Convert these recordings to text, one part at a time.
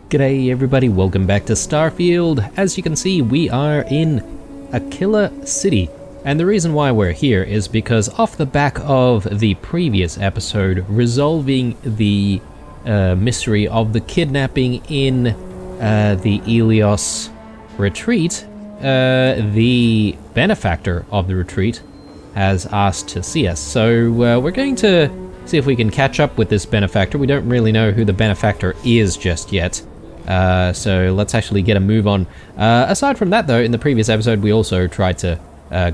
G'day everybody, welcome back to Starfield. As you can see, we are in a killer city. And the reason why we're here is because off the back of the previous episode, resolving the mystery of the kidnapping in the Ilios retreat, the benefactor of the retreat has asked to see us. So we're going to see if we can catch up with this benefactor. We don't really know who the benefactor is just yet. So let's actually get a move on. Aside from that though, in the previous episode we also tried to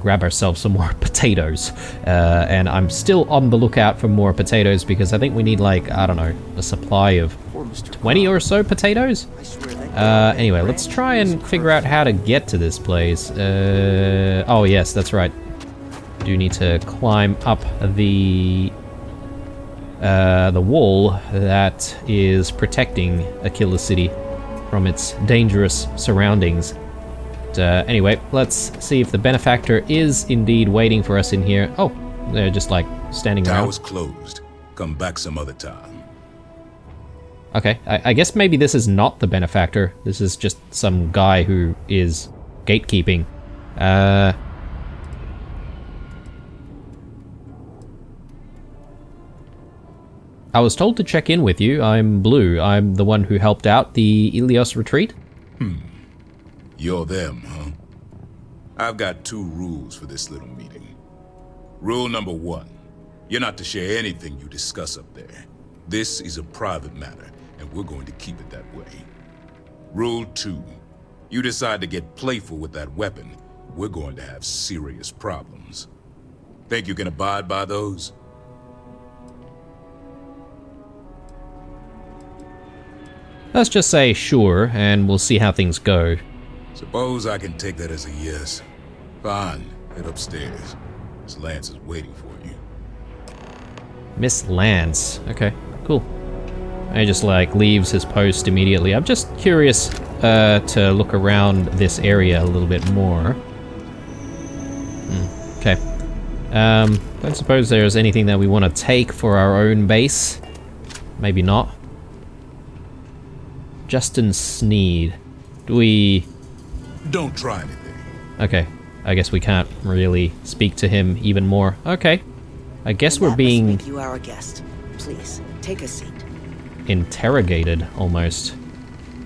grab ourselves some more potatoes. And I'm still on the lookout for more potatoes because I think we need like, I don't know, a supply of 20 or so potatoes? Anyway, let's try and figure out how to get to this place. Oh yes, that's right. Do need to climb up the wall that is protecting Aquila City from its dangerous surroundings. But, anyway, let's see if the benefactor is indeed waiting for us in here. Oh, they're just like standing around. Tower's closed. Come back some other time. Okay, I guess maybe this is not the benefactor. This is just some guy who is gatekeeping. I was told to check in with you. I'm Blue. I'm the one who helped out the Ilios retreat. You're them, huh? I've got two rules for this little meeting. Rule number one, you're not to share anything you discuss up there. This is a private matter, and we're going to keep it that way. Rule two, you decide to get playful with that weapon, we're going to have serious problems. Think you can abide by those? Let's just say sure, and we'll see how things go. Suppose I can take that as a yes. Fine, head upstairs. Miss Lance is waiting for you. Miss Lance. Okay, cool. He just like leaves his post immediately. I'm just curious to look around this area a little bit more. Okay. Don't suppose there's anything that we want to take for our own base. Maybe not. Justin Sneed. Do we... Don't try anything. Okay. I guess we can't really speak to him even more. Okay. I guess we're being... Make you our guest. Please, take a seat. Interrogated, almost.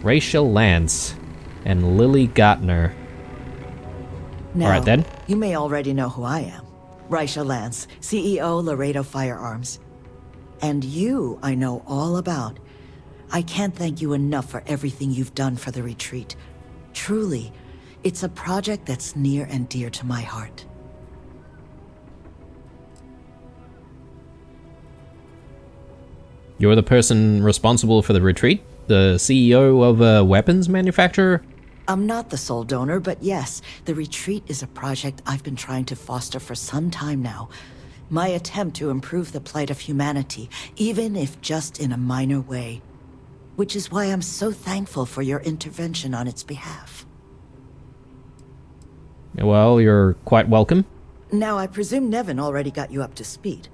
Rachel Lance and Lily Gartner. Now, Alright then. You may already know who I am. Rachel Lance, CEO Laredo Firearms. And you I know all about. I can't thank you enough for everything you've done for the retreat. Truly, it's a project that's near and dear to my heart. You're the person responsible for the retreat? The CEO of a weapons manufacturer? I'm not the sole donor, but yes, the retreat is a project I've been trying to foster for some time now. My attempt to improve the plight of humanity, even if just in a minor way. Which is why I'm so thankful for your intervention on its behalf. Well, you're quite welcome. Now, I presume Nevin already got you up to speed.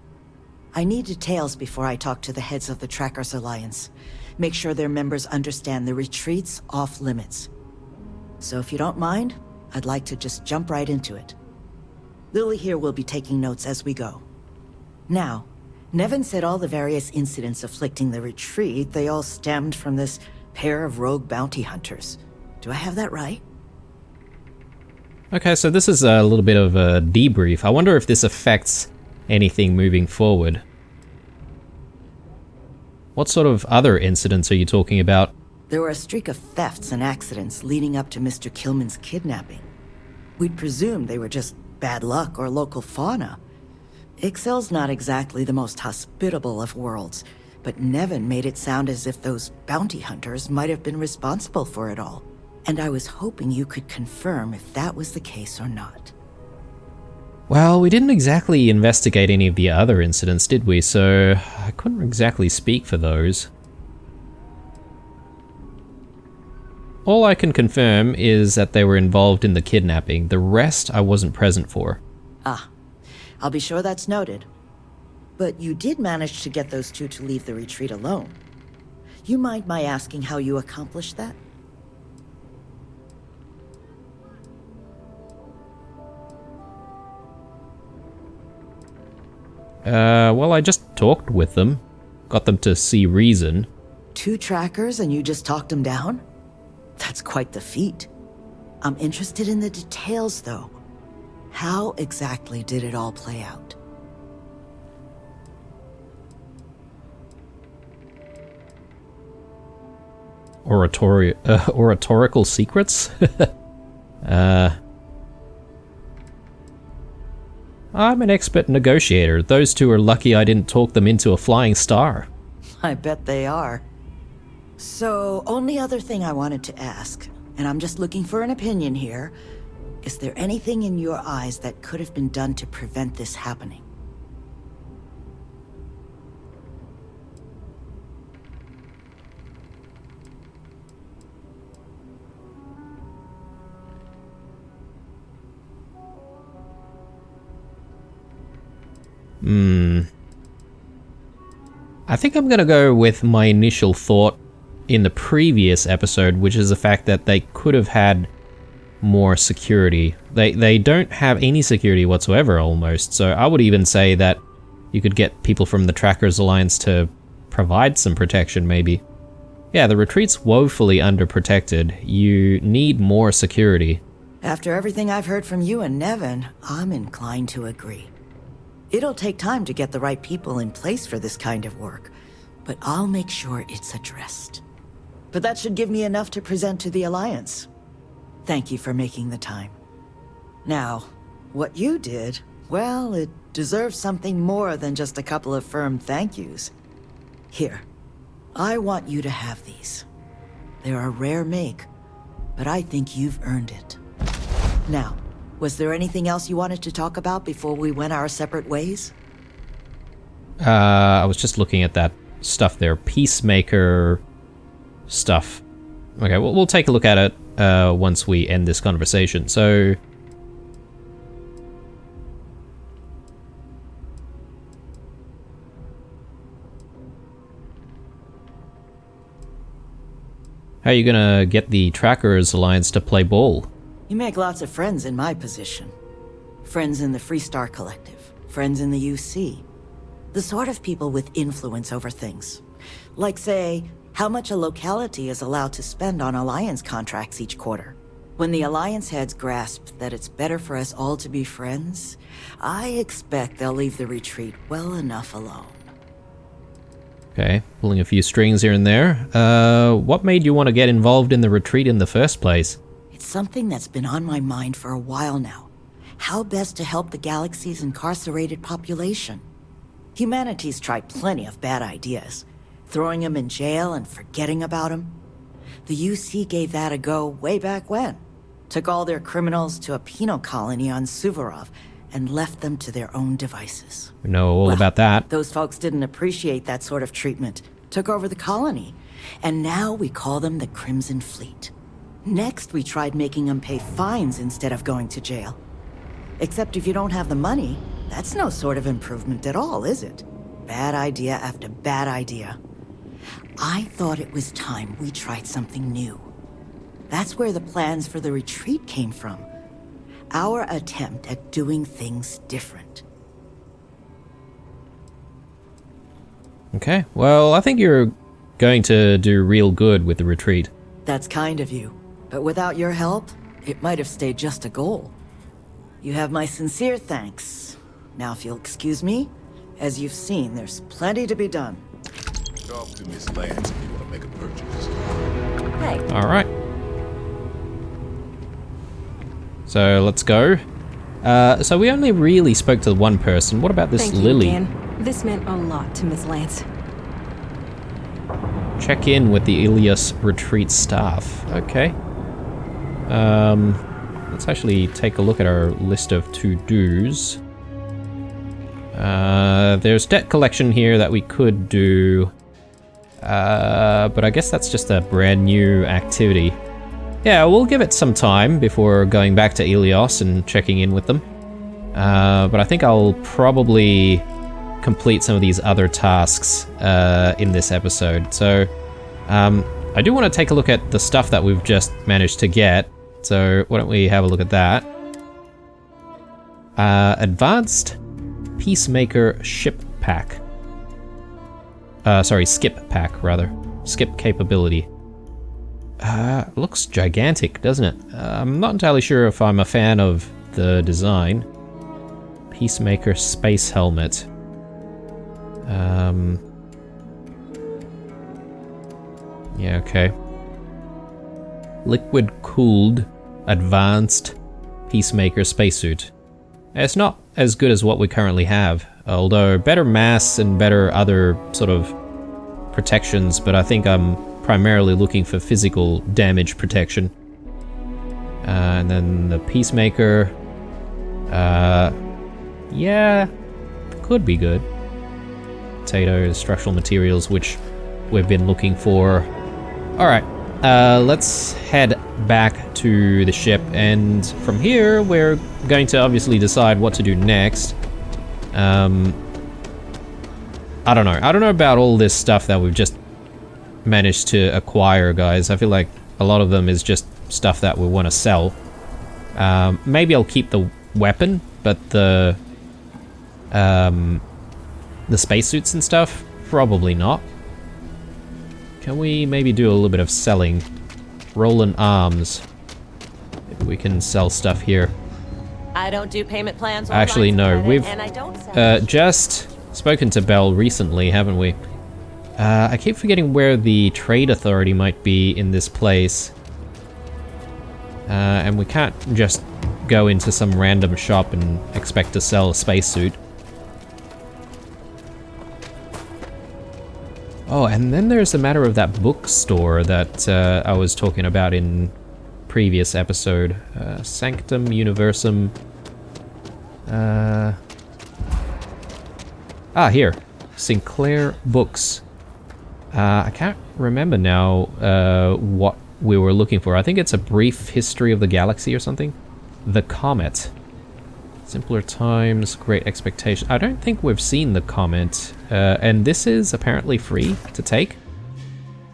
I need details before I talk to the heads of the Trackers Alliance. Make sure their members understand the retreat's off limits. So if you don't mind, I'd like to just jump right into it. Lily here will be taking notes as we go. Now, Nevin said all the various incidents afflicting the retreat, they all stemmed from this pair of rogue bounty hunters. Do I have that right? Okay, so this is a little bit of a debrief. I wonder if this affects anything moving forward. What sort of other incidents are you talking about? There were a streak of thefts and accidents leading up to Mr. Kilman's kidnapping. We'd presumed they were just bad luck or local fauna. Ixel's not exactly the most hospitable of worlds, but Nevin made it sound as if those bounty hunters might have been responsible for it all. And I was hoping you could confirm if that was the case or not. Well, we didn't exactly investigate any of the other incidents, did we? So I couldn't exactly speak for those. All I can confirm is that they were involved in the kidnapping. The rest I wasn't present for. Ah, I'll be sure that's noted. But you did manage to get those two to leave the retreat alone. You mind my asking how you accomplished that? Well, I just talked with them. Got them to see reason. 2 trackers and you just talked them down? That's quite the feat. I'm interested in the details, though. How exactly did it all play out? Oratorical secrets? I'm an expert negotiator. Those 2 are lucky I didn't talk them into a flying star. I bet they are. So, only other thing I wanted to ask, and I'm just looking for an opinion here, is there anything in your eyes that could have been done to prevent this happening? I think I'm gonna go with my initial thought in the previous episode, which is the fact that they could have had more security. They don't have any security whatsoever, almost, so I would even say that you could get people from the Trackers Alliance to provide some protection, maybe. Yeah, the retreat's woefully underprotected. You need more security. After everything I've heard from you and Nevin, I'm inclined to agree. It'll take time to get the right people in place for this kind of work, but I'll make sure it's addressed. But that should give me enough to present to the Alliance. Thank you for making the time. Now, what you did, well, it deserves something more than just a couple of firm thank yous. Here, I want you to have these. They're a rare make, but I think you've earned it. Now, was there anything else you wanted to talk about before we went our separate ways? I was just looking at that stuff there. Peacemaker stuff. Okay, we'll take a look at it once we end this conversation. So... how are you gonna get the Trackers Alliance to play ball? You make lots of friends in my position. Friends in the Freestar Collective, friends in the UC. The sort of people with influence over things. Like, say, how much a locality is allowed to spend on Alliance contracts each quarter. When the Alliance heads grasp that it's better for us all to be friends, I expect they'll leave the retreat well enough alone. Okay, pulling a few strings here and there. What made you want to get involved in the retreat in the first place? It's something that's been on my mind for a while now. How best to help the galaxy's incarcerated population? Humanity's tried plenty of bad ideas. Throwing them in jail and forgetting about them. The UC gave that a go way back when. Took all their criminals to a penal colony on Suvorov and left them to their own devices. We know all about that. Those folks didn't appreciate that sort of treatment. Took over the colony. And now we call them the Crimson Fleet. Next, we tried making them pay fines instead of going to jail. Except if you don't have the money, that's no sort of improvement at all, is it? Bad idea after bad idea. I thought it was time we tried something new. That's where the plans for the retreat came from. Our attempt at doing things different. Okay, well, I think you're going to do real good with the retreat. That's kind of you. But without your help, it might have stayed just a goal. You have my sincere thanks. Now, if you'll excuse me, as you've seen, there's plenty to be done. Talk to Miss Lance if you want to make a purchase. Hey. All right. So let's go. So we only really spoke to one person. What about this Thank you, Lily? Dan. This meant a lot to Miss Lance. Check in with the Ilias retreat staff. Okay. Let's actually take a look at our list of to-dos. There's debt collection here that we could do. But I guess that's just a brand new activity. Yeah, we'll give it some time before going back to Ilios and checking in with them. But I think I'll probably complete some of these other tasks in this episode. So I do want to take a look at the stuff that we've just managed to get, so why don't we have a look at that. Advanced Peacemaker Ship Pack. Sorry, Skip Pack, rather. Skip capability. Looks gigantic, doesn't it? I'm not entirely sure if I'm a fan of the design. Peacemaker Space Helmet. Yeah, okay. Liquid cooled advanced Peacemaker spacesuit. It's not as good as what we currently have, although better mass and better other sort of protections, but I think I'm primarily looking for physical damage protection. And then the Peacemaker, yeah, could be good. Potatoes, structural materials, which we've been looking for. Alright, let's head back to the ship, and from here we're going to obviously decide what to do next. I don't know about all this stuff that we've just managed to acquire, guys. I feel like a lot of them is just stuff that we want to sell. Maybe I'll keep the weapon, but the spacesuits and stuff, probably not. Can we maybe do a little bit of selling? Roland Arms. Maybe we can sell stuff here. I don't do payment plans. Actually, no. We've and I don't sell just spoken to Belle recently, haven't we? I keep forgetting where the trade authority might be in this place. And we can't just go into some random shop and expect to sell a spacesuit. Oh, and then there's the matter of that bookstore that I was talking about in previous episode. Sanctum Universum. Here. Sinclair Books. I can't remember now what we were looking for. I think it's A Brief History of the Galaxy or something. The Comet. Simpler Times, Great Expectations. I don't think we've seen The Comet, and this is apparently free to take.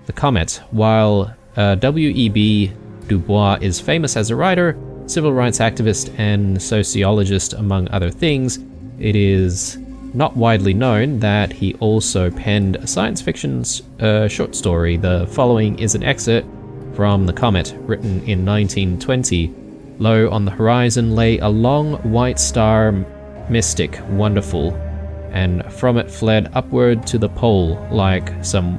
The Comet. While W.E.B. Du Bois is famous as a writer, civil rights activist, and sociologist, among other things, it is not widely known that he also penned a science fiction short story. The following is an excerpt from The Comet, written in 1920. Low on the horizon lay a long white star, mystic, wonderful, and from it fled upward to the pole like some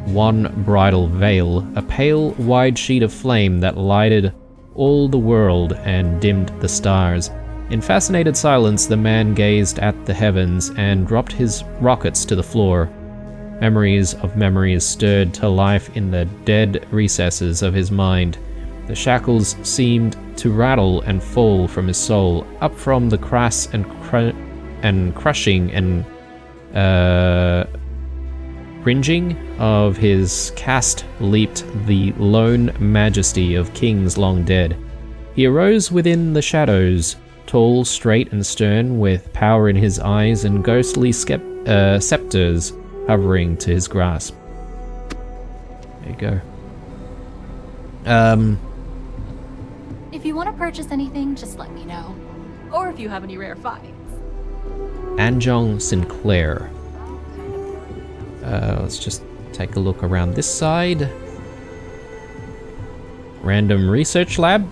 one bridal veil, a pale, wide sheet of flame that lighted all the world and dimmed the stars. In fascinated silence, the man gazed at the heavens and dropped his rockets to the floor. Memories of memories stirred to life in the dead recesses of his mind. The shackles seemed to rattle and fall from his soul. Up from the crass and crushing and cringing of his cast leaped the lone majesty of kings long dead. He arose within the shadows, tall, straight, and stern, with power in his eyes and ghostly scepters hovering to his grasp. There you go. If you want to purchase anything, just let me know. Or if you have any rare finds. Anjong Sinclair. Let's just take a look around this side. Random Research Lab.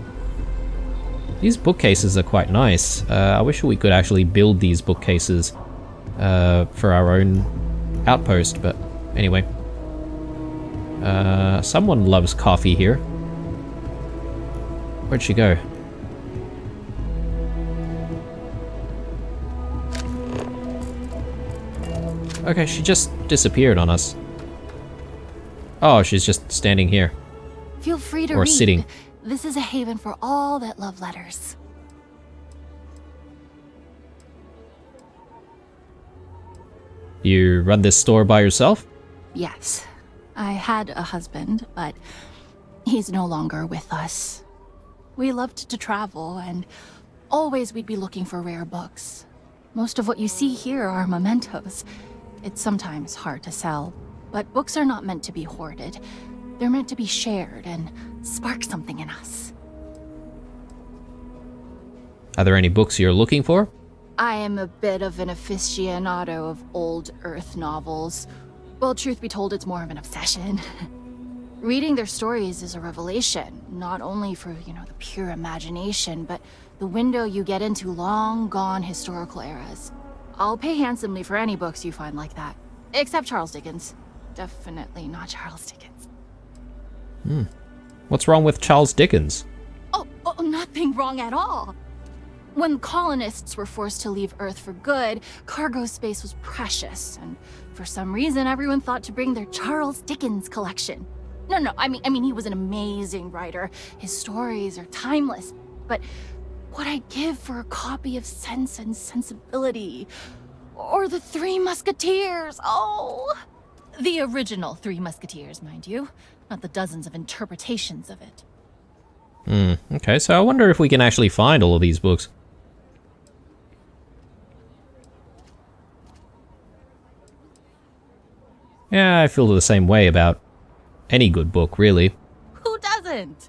These bookcases are quite nice. I wish we could actually build these bookcases for our own outpost, but anyway. Someone loves coffee here. Where'd she go? Okay, she just disappeared on us. Oh, she's just standing here. Feel free to or read. Sitting. This is a haven for all that love letters. You run this store by yourself? Yes. I had a husband, but he's no longer with us. We loved to travel, and always we'd be looking for rare books. Most of what you see here are mementos. It's sometimes hard to sell. But books are not meant to be hoarded. They're meant to be shared and spark something in us. Are there any books you're looking for? I am a bit of an aficionado of old Earth novels. Well, truth be told, it's more of an obsession. Reading their stories is a revelation, not only for, the pure imagination, but the window you get into long-gone historical eras. I'll pay handsomely for any books you find like that. Except Charles Dickens. Definitely not Charles Dickens. What's wrong with Charles Dickens? Oh, nothing wrong at all. When colonists were forced to leave Earth for good, cargo space was precious, and for some reason everyone thought to bring their Charles Dickens collection. No, I mean he was an amazing writer. His stories are timeless, but what I'd give for a copy of Sense and Sensibility, or The Three Musketeers, oh! The original Three Musketeers, mind you, not the dozens of interpretations of it. Okay, so I wonder if we can actually find all of these books. Yeah, I feel the same way about any good book, really. Who doesn't?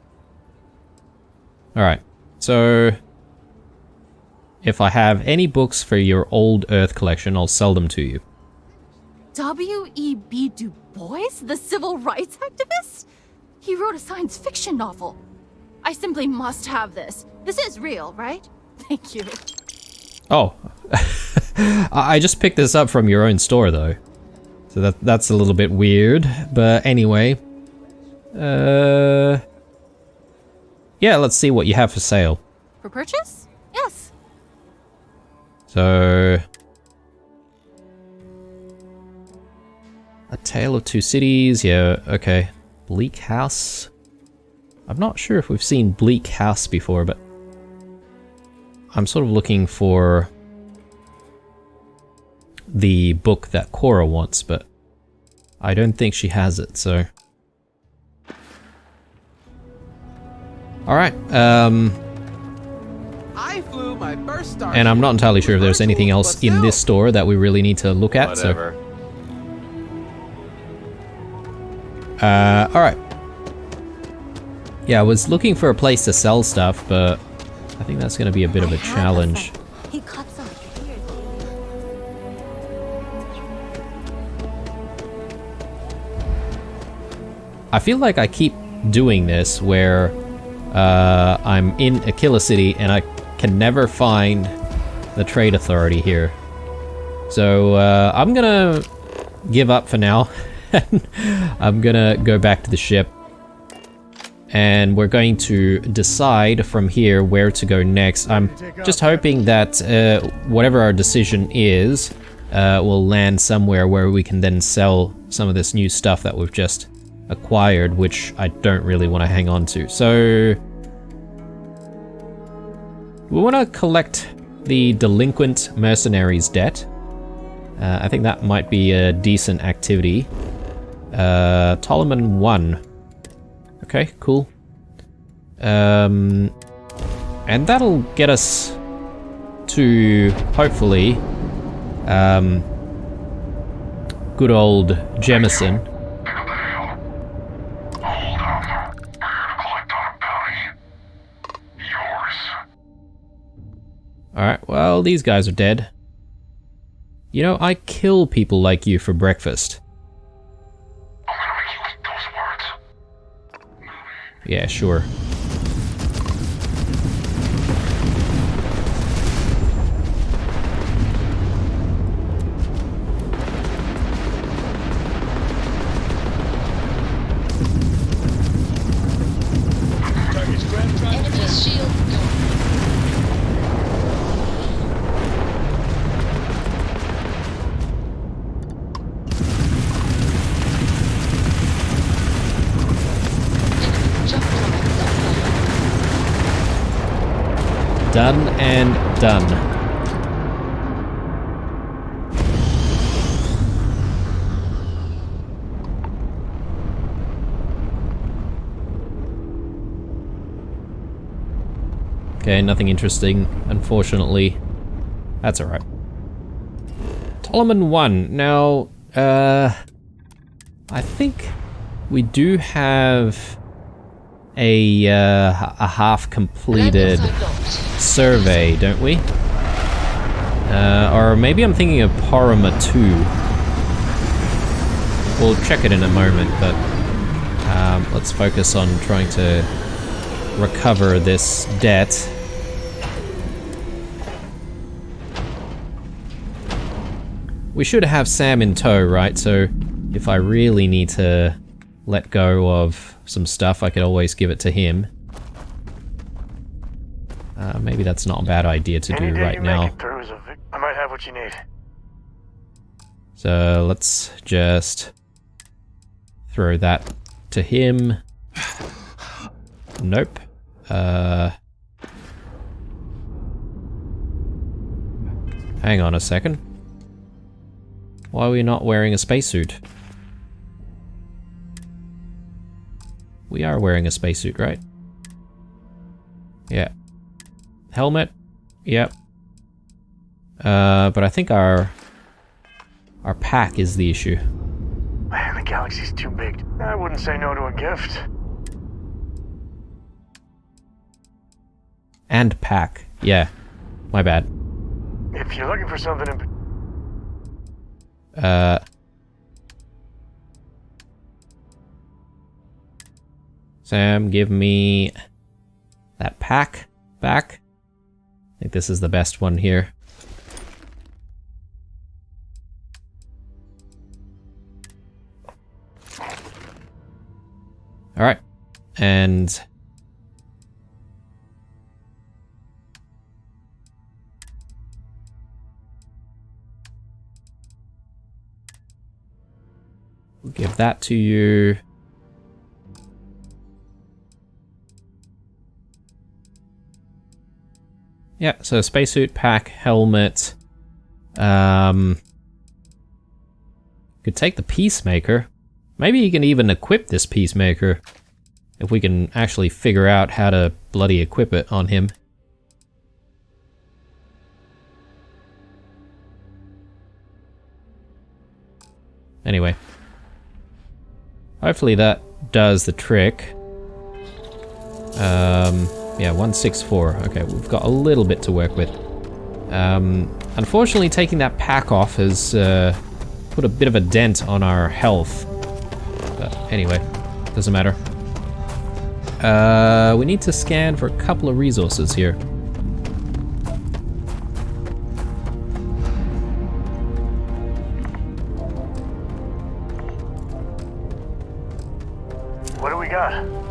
Alright, so if I have any books for your old Earth collection, I'll sell them to you. W.E.B. Du Bois, the civil rights activist? He wrote a science fiction novel. I simply must have this. This is real, right? Thank you. Oh, I just picked this up from your own store, though. So that's a little bit weird, but anyway. Yeah, let's see what you have for sale. For purchase? Yes. So... A Tale of Two Cities, yeah, okay. Bleak House. I'm not sure if we've seen Bleak House before, but... I'm sort of looking for... the book that Cora wants, but... I don't think she has it, so... Alright, I flew my first Starfield. and I'm not entirely sure if there's anything else in this store that we really need to look at, Whatever. so... alright. Yeah, I was looking for a place to sell stuff, but I think that's gonna be a bit of a challenge. He cuts off your ears. I feel like I keep doing this where I'm in Aquila City and I can never find the trade authority here. So I'm gonna give up for now. I'm gonna go back to the ship. And we're going to decide from here where to go next. I'm just hoping that whatever our decision is will land somewhere where we can then sell some of this new stuff that we've just acquired, which I don't really want to hang on to. So we want to collect the delinquent mercenaries debt. I think that might be a decent activity. Ptolemy 1. Okay, cool. And that'll get us to, hopefully, good old Jemison. Alright, well, these guys are dead. You know, I kill people like you for breakfast. Yeah, sure. Enemy shield going. Done and done. Okay, nothing interesting, unfortunately. That's alright. Ptolemy 1. Now, I think we do have a half-completed survey, don't we? Or maybe I'm thinking of Parama 2. We'll check it in a moment, but let's focus on trying to recover this debt. We should have Sam in tow, right? So if I really need to let go of some stuff, I could always give it to him. Maybe that's not a bad idea to do right now. I might have what you need. So let's just throw that to him. Nope. Hang on a second. Why are we not wearing a spacesuit? We are wearing a spacesuit, right? Yeah. Helmet? Yep. But I think our pack is the issue. Man, the galaxy's too big. I wouldn't say no to a gift. And pack. Yeah. My bad. If you're looking for something in... Sam, give me that pack back. I think this is the best one here. Alright. And... we'll give that to you. Yeah, so spacesuit, pack, helmet. Could take the Peacemaker. Maybe you can even equip this Peacemaker. If we can actually figure out how to bloody equip it on him. Anyway. Hopefully that does the trick. Yeah, 164. Okay, we've got a little bit to work with. Unfortunately, taking that pack off has put a bit of a dent on our health. But anyway, doesn't matter. We need to scan for a couple of resources here. What do we got?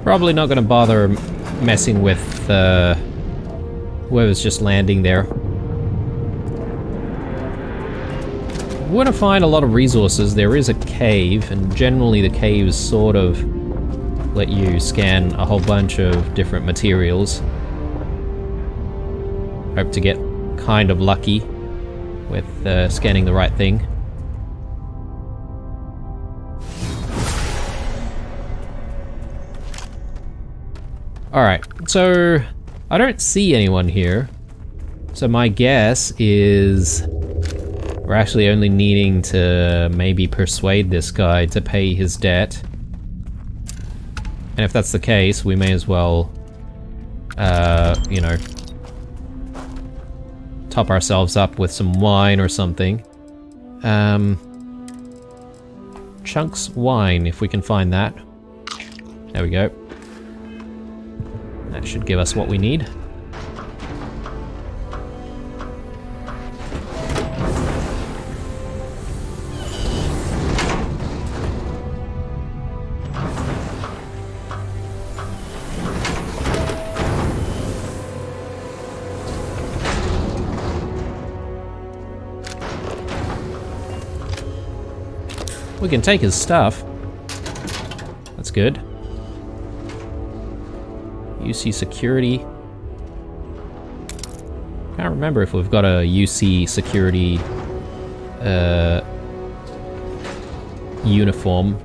Probably not going to bother messing with whoever's just landing there. We want to find a lot of resources. There is a cave, and generally the caves sort of let you scan a whole bunch of different materials. Hope to get kind of lucky with scanning the right thing. Alright, so I don't see anyone here. So my guess is we're actually only needing to maybe persuade this guy to pay his debt. And if that's the case, we may as well, you know, top ourselves up with some wine or something. Chunks wine, if we can find that. There we go. That should give us what we need. We can take his stuff. That's good. UC security. Can't remember if we've got a UC security uniform.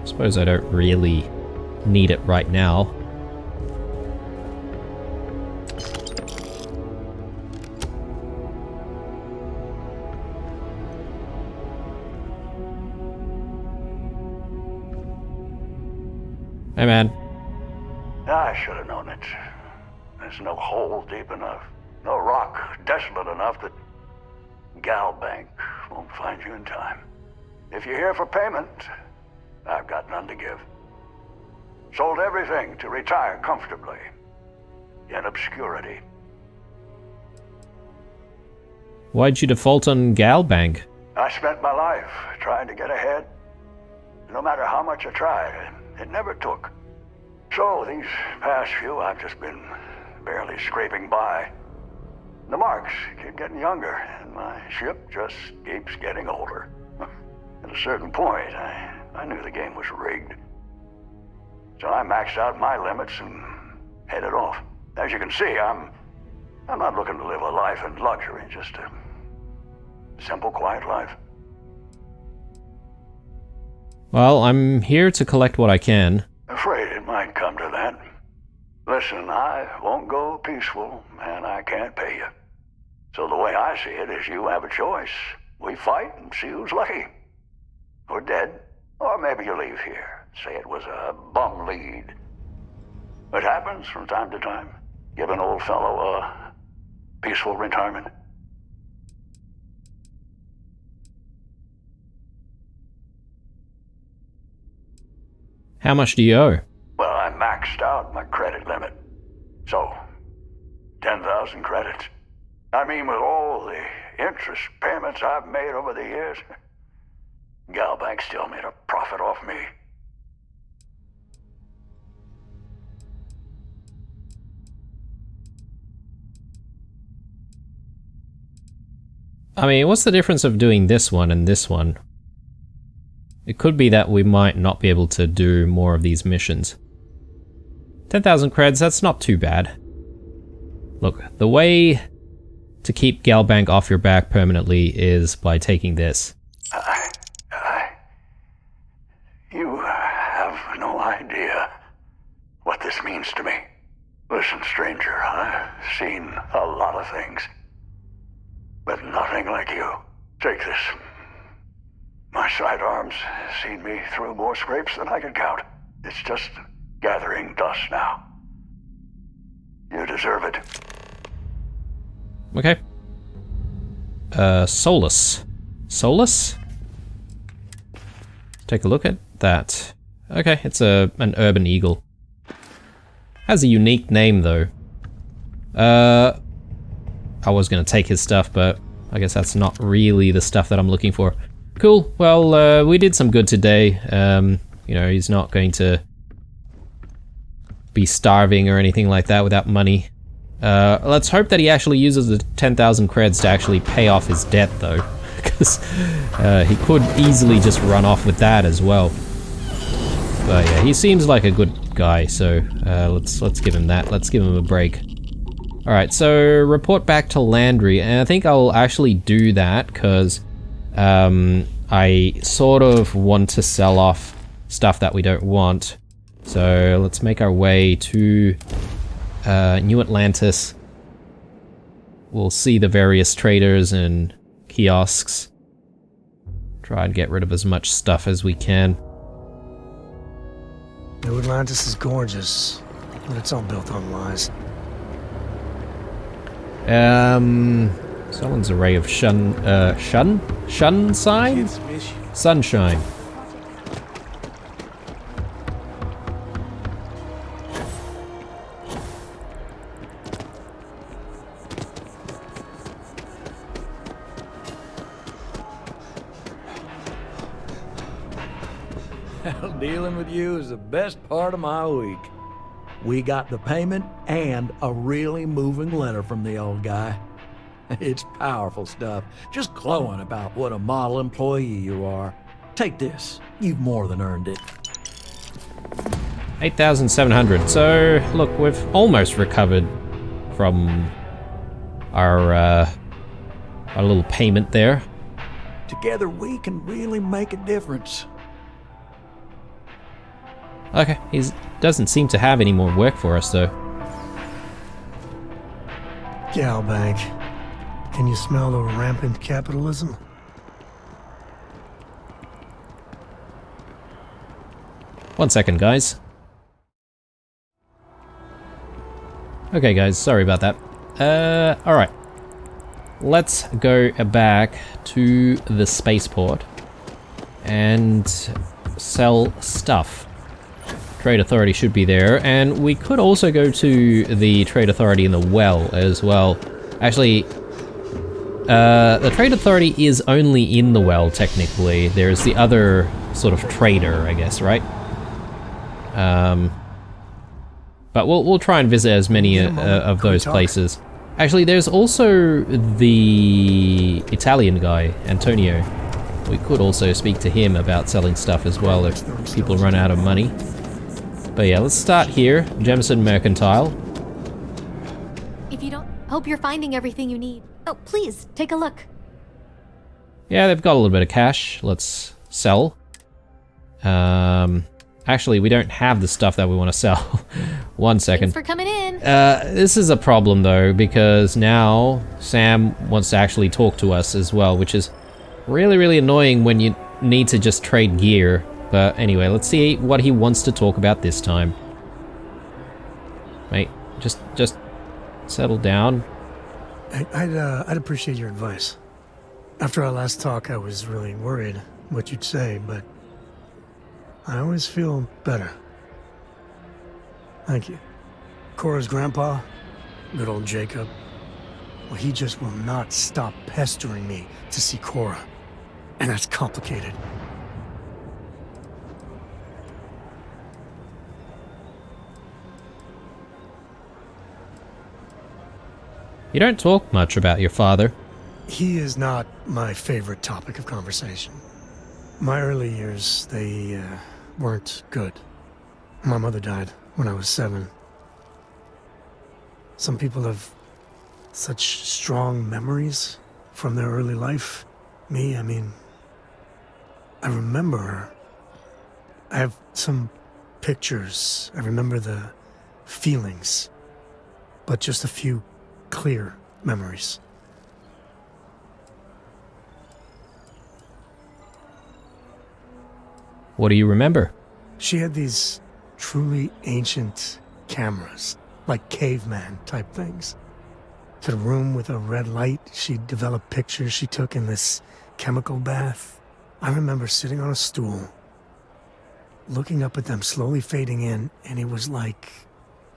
I suppose I don't really need it right now. Hey, man. I should have known it. There's no hole deep enough, no rock desolate enough that Galbank won't find you in time. If you're here for payment, I've got none to give. Sold everything to retire comfortably in obscurity. Why'd you default on Galbank? I spent my life trying to get ahead. No matter how much I tried, it never took. So these past few, I've just been barely scraping by. The marks keep getting younger, and my ship just keeps getting older. At a certain point, I knew the game was rigged. So I maxed out my limits and headed off. As you can see, I'm not looking to live a life in luxury, just a simple, quiet life. Well, I'm here to collect what I can. Afraid it might come to that. Listen, I won't go peaceful, and I can't pay you. So the way I see it is you have a choice. We fight and see who's lucky. Or dead. Or maybe you leave here. Say it was a bum lead. It happens from time to time. Give an old fellow a peaceful retirement. How much do you owe? Well, I maxed out my credit limit. So, 10,000 credits. I mean, with all the interest payments I've made over the years, Galbank still made a profit off me. I mean, what's the difference of doing this one and this one? It could be that we might not be able to do more of these missions. 10,000 creds, that's not too bad. Look, the way to keep Galbank off your back permanently is by taking this. You have no idea what this means to me. Listen, stranger, I've seen a lot of things, but nothing like you. Take this. My sidearms seen me through more scrapes than I could count. It's just gathering dust now. You deserve it. Okay. Solus. Solus? Take a look at that. Okay, it's an urban eagle. Has a unique name though. I was gonna take his stuff, but I guess that's not really the stuff that I'm looking for. Cool, well, we did some good today. You know, he's not going to be starving or anything like that without money. Let's hope that he actually uses the 10,000 creds to actually pay off his debt though. Because he could easily just run off with that as well. But yeah, he seems like a good guy, so let's give him that. Let's give him a break. Alright, so report back to Landry, and I think I'll actually do that because I sort of want to sell off stuff that we don't want. So let's make our way to New Atlantis. We'll see the various traders and kiosks. Try and get rid of as much stuff as we can. New Atlantis is gorgeous, but it's all built on lies. Someone's a ray of sunshine? Sunshine. Dealing with you is the best part of my week. We got the payment and a really moving letter from the old guy. It's powerful stuff, just glowing about what a model employee you are. Take this, you've more than earned it. 8,700. So, look, we've almost recovered from our little payment there. Together we can really make a difference. Okay, he doesn't seem to have any more work for us, though. Galbank, can you smell the rampant capitalism? One second, guys. Okay, guys, sorry about that. Alright. Let's go back to the spaceport and sell stuff. Trade Authority should be there, and we could also go to the Trade Authority in the well as well. Actually, the Trade Authority is only in the well, technically. There's the other sort of trader, I guess, right? But we'll try and visit as many of those places. Actually, there's also the Italian guy, Antonio. We could also speak to him about selling stuff as well if people run out of money. But yeah, let's start here. Jemison Mercantile. If you don't, hope you're finding everything you need. Oh, please, take a look. Yeah, they've got a little bit of cash. Let's sell. Actually, we don't have the stuff that we want to sell. One second. Thanks for coming in. This is a problem, though, because now Sam wants to actually talk to us as well, which is really, really annoying when you need to just trade gear. But anyway, let's see what he wants to talk about this time. Mate, just settle down. I'd appreciate your advice. After our last talk, I was really worried what you'd say, but I always feel better. Thank you. Cora's grandpa, good old Jacob, well, he just will not stop pestering me to see Cora. And that's complicated. You don't talk much about your father. He is not my favorite topic of conversation. My early years, they weren't good. My mother died when I was 7. Some people have such strong memories from their early life. Me, I mean, I remember her. I have some pictures. I remember the feelings, but just a few clear memories. What do you remember? She had these truly ancient cameras, like caveman type things. To the room with a red light, she developed pictures she took in this chemical bath. I remember sitting on a stool, looking up at them slowly fading in, and it was like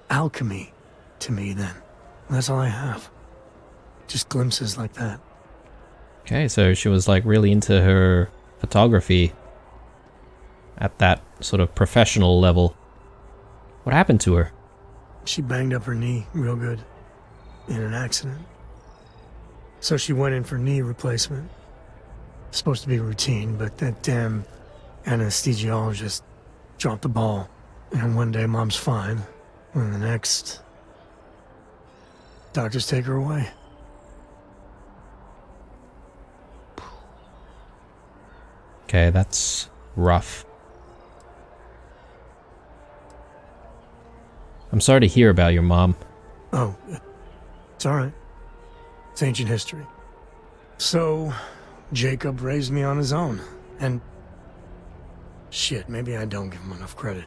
alchemy to me then. And that's all I have. Just glimpses like that. Okay, so she was like really into her photography at that sort of professional level. What happened to her? She banged up her knee real good in an accident. So she went in for knee replacement. Supposed to be routine, but that damn anesthesiologist dropped the ball. And one day Mom's fine, and the next, doctors take her away. Okay, that's rough. I'm sorry to hear about your mom. Oh, it's all right. It's ancient history. So, Jacob raised me on his own, and shit, maybe I don't give him enough credit.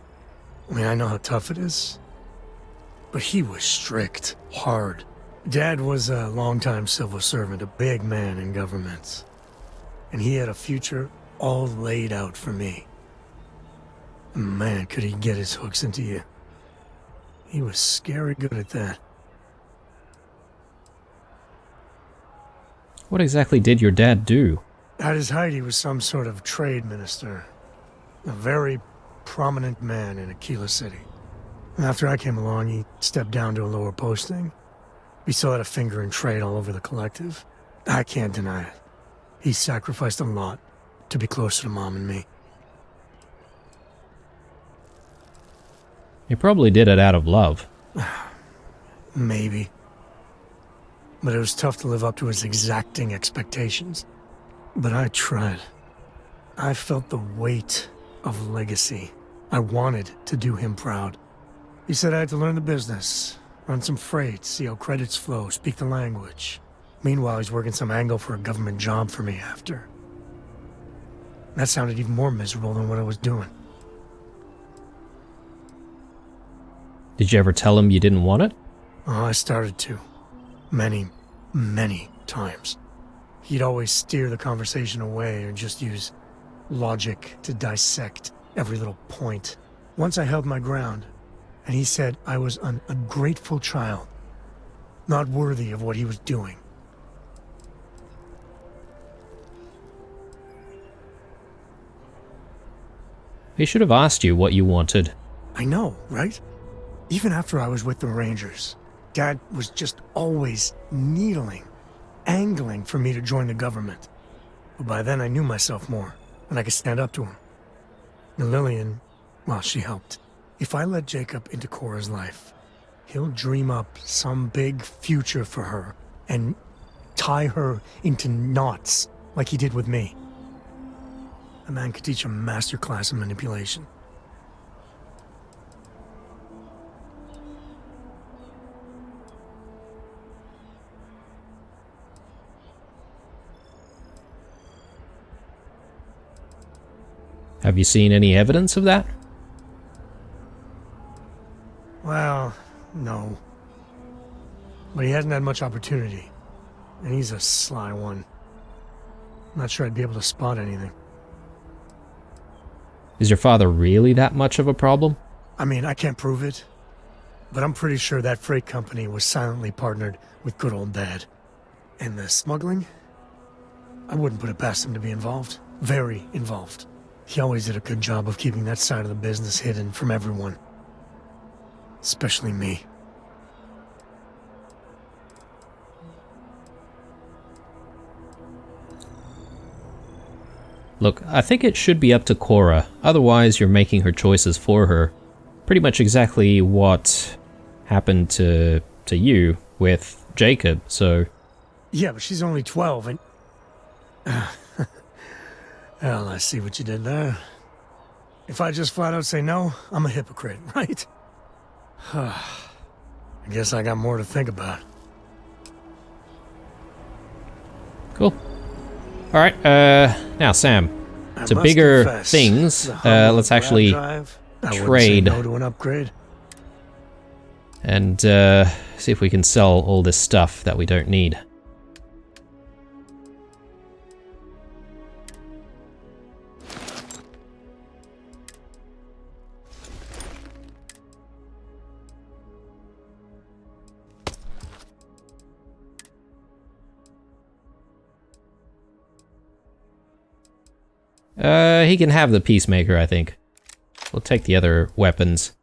I mean, I know how tough it is, but he was strict, hard. Dad was a longtime civil servant, a big man in government, and he had a future all laid out for me. Man, could he get his hooks into you. He was scary good at that. What exactly did your dad do? At his height, he was some sort of trade minister. A very prominent man in Aquila City. And after I came along, he stepped down to a lower posting. He still had a finger in trade all over the collective. I can't deny it. He sacrificed a lot to be closer to Mom and me. He probably did it out of love. Maybe. But it was tough to live up to his exacting expectations. But I tried. I felt the weight of legacy. I wanted to do him proud. He said I had to learn the business, run some freight, see how credits flow, speak the language. Meanwhile, he's working some angle for a government job for me after. That sounded even more miserable than what I was doing. Did you ever tell him you didn't want it? Oh, I started to. Many times. He'd always steer the conversation away or just use logic to dissect every little point. Once I held my ground, and he said I was an ungrateful child, not worthy of what he was doing. He should have asked you what you wanted. I know, right? Even after I was with the Rangers, Dad was just always needling, angling for me to join the government. But by then I knew myself more, and I could stand up to him. And Lillian, well, she helped. If I let Jacob into Cora's life, he'll dream up some big future for her and tie her into knots like he did with me. A man could teach a masterclass in manipulation. Have you seen any evidence of that? Well, no. But he hasn't had much opportunity. And he's a sly one. Not sure I'd be able to spot anything. Is your father really that much of a problem? I mean, I can't prove it. But I'm pretty sure that freight company was silently partnered with good old Dad. And the smuggling? I wouldn't put it past him to be involved. Very involved. He always did a good job of keeping that side of the business hidden from everyone. Especially me. Look, I think it should be up to Cora. Otherwise, you're making her choices for her. Pretty much exactly what happened to you with Jacob, so... Yeah, but she's only 12 and... Well, I see what you did there. If I just flat out say no, I'm a hypocrite, right? I guess I got more to think about. Cool. Alright, now Sam, to bigger things, let's actually trade no to an upgrade. and see if we can sell all this stuff that we don't need. He can have the Peacemaker, I think. We'll take the other weapons.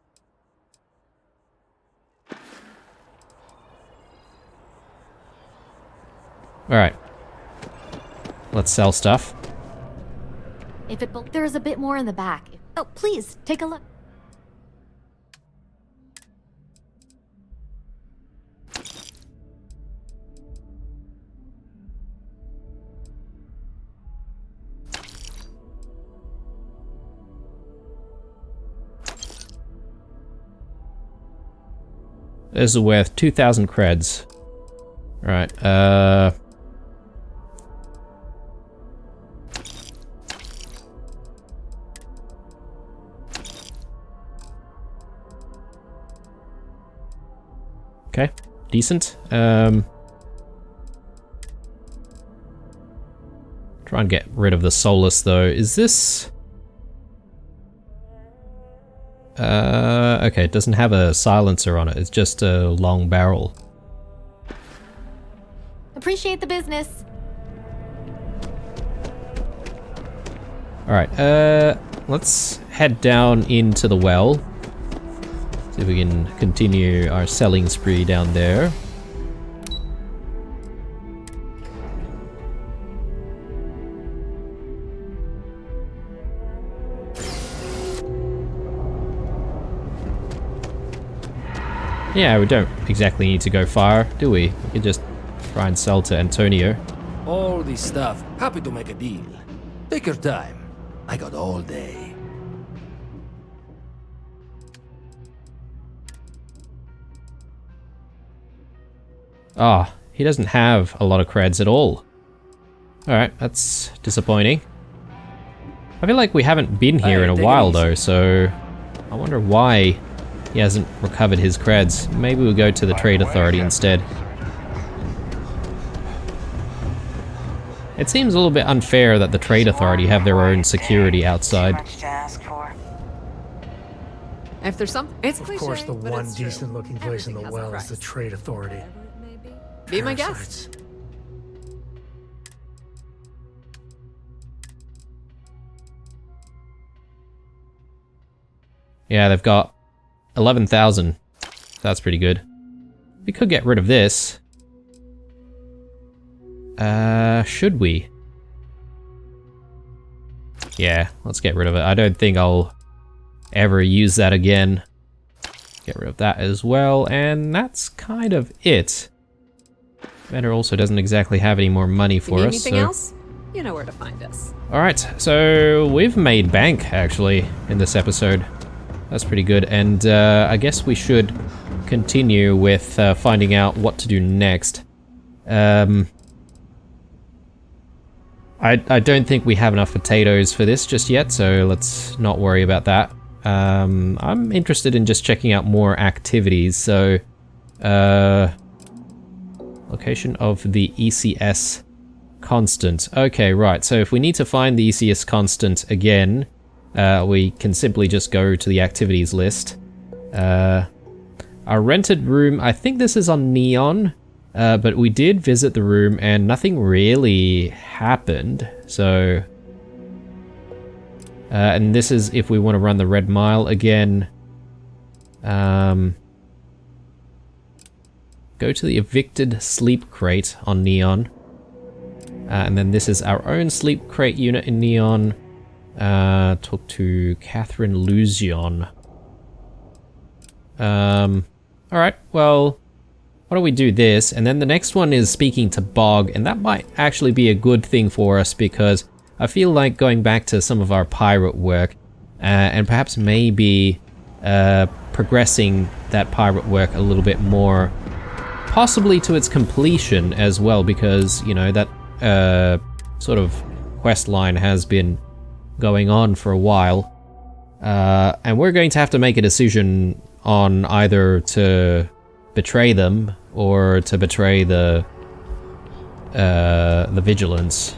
Alright. Let's sell stuff. If it there's a bit more in the back. Oh, please, take a look. This is worth 2,000 creds. Right, okay, decent. Try and get rid of the Solus though. Is this... okay, it doesn't have a silencer on it. It's just a long barrel. Appreciate the business. Alright, let's head down into the well. See if we can continue our selling spree down there. Yeah, we don't exactly need to go far, do we? We could just try and sell to Antonio. All this stuff. Happy to make a deal. Take your time. I got all day. Ah, he doesn't have a lot of creds at all. Alright, that's disappointing. I feel like we haven't been here in a while though, so I wonder why he hasn't recovered his creds. Maybe we'll go to the Trade Authority instead. It seems a little bit unfair that the Trade Authority have their own security outside. If there's some, it's Of cliche, course, the but one it's true. decent-looking place in the Everything has a well is the price. Trade Authority. Be my Parasites. guest. Yeah, they've got 11,000. That's pretty good. We could get rid of this. Should we? Yeah, let's get rid of it. I don't think I'll ever use that again. Get rid of that as well, and that's kind of it. Vendor also doesn't exactly have any more money for us. Anything else? You know where to find us. Alright, so we've made bank, actually, in this episode. That's pretty good, and I guess we should continue with finding out what to do next. I don't think we have enough potatoes for this just yet, so let's not worry about that. I'm interested in just checking out more activities, so... location of the ECS constant. Okay, right, so if we need to find the ECS constant again, we can simply just go to the activities list. Our rented room, I think this is on Neon, but we did visit the room and nothing really happened, so... and this is if we want to run the Red Mile again. Go to the evicted sleep crate on Neon. And then this is our own sleep crate unit in Neon. Talk to Catherine Luzion. Alright, well, why don't we do this? And then the next one is speaking to Bog, and that might actually be a good thing for us because I feel like going back to some of our pirate work and perhaps maybe progressing that pirate work a little bit more, possibly to its completion as well, because, you know, that sort of quest line has been going on for a while, and we're going to have to make a decision on either to betray them or to betray the vigilance,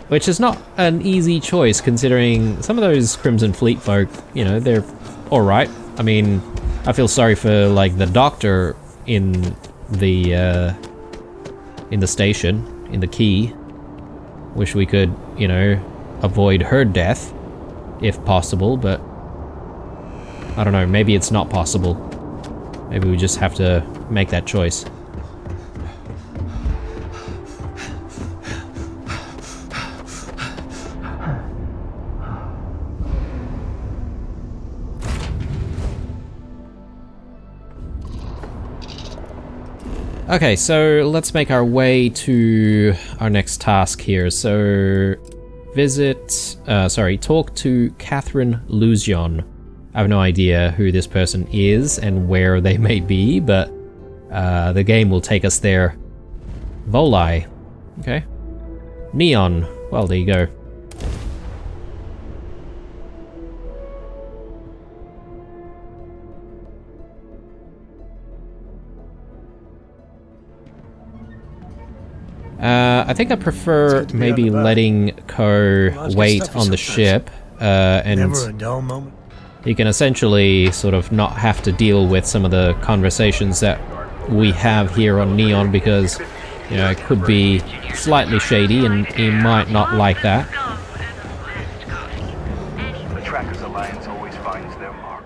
which is not an easy choice considering some of those Crimson Fleet folk, you know, they're all right. I mean, I feel sorry for like the doctor in the station, in the key. Wish we could, you know, avoid her death if possible, but I don't know, maybe it's not possible. Maybe we just have to make that choice. Okay, so let's make our way to our next task here. So, talk to Catherine Luzion. I have no idea who this person is and where they may be, but the game will take us there. Volai. Okay. Neon. Well, there you go. I think I prefer maybe letting Ko wait on the ship, and Never a dull moment. you can essentially sort of not have to deal with some of the conversations that we have here on Neon because, you know, it could be slightly shady and he might not like that. The Trackers Alliance always finds their mark.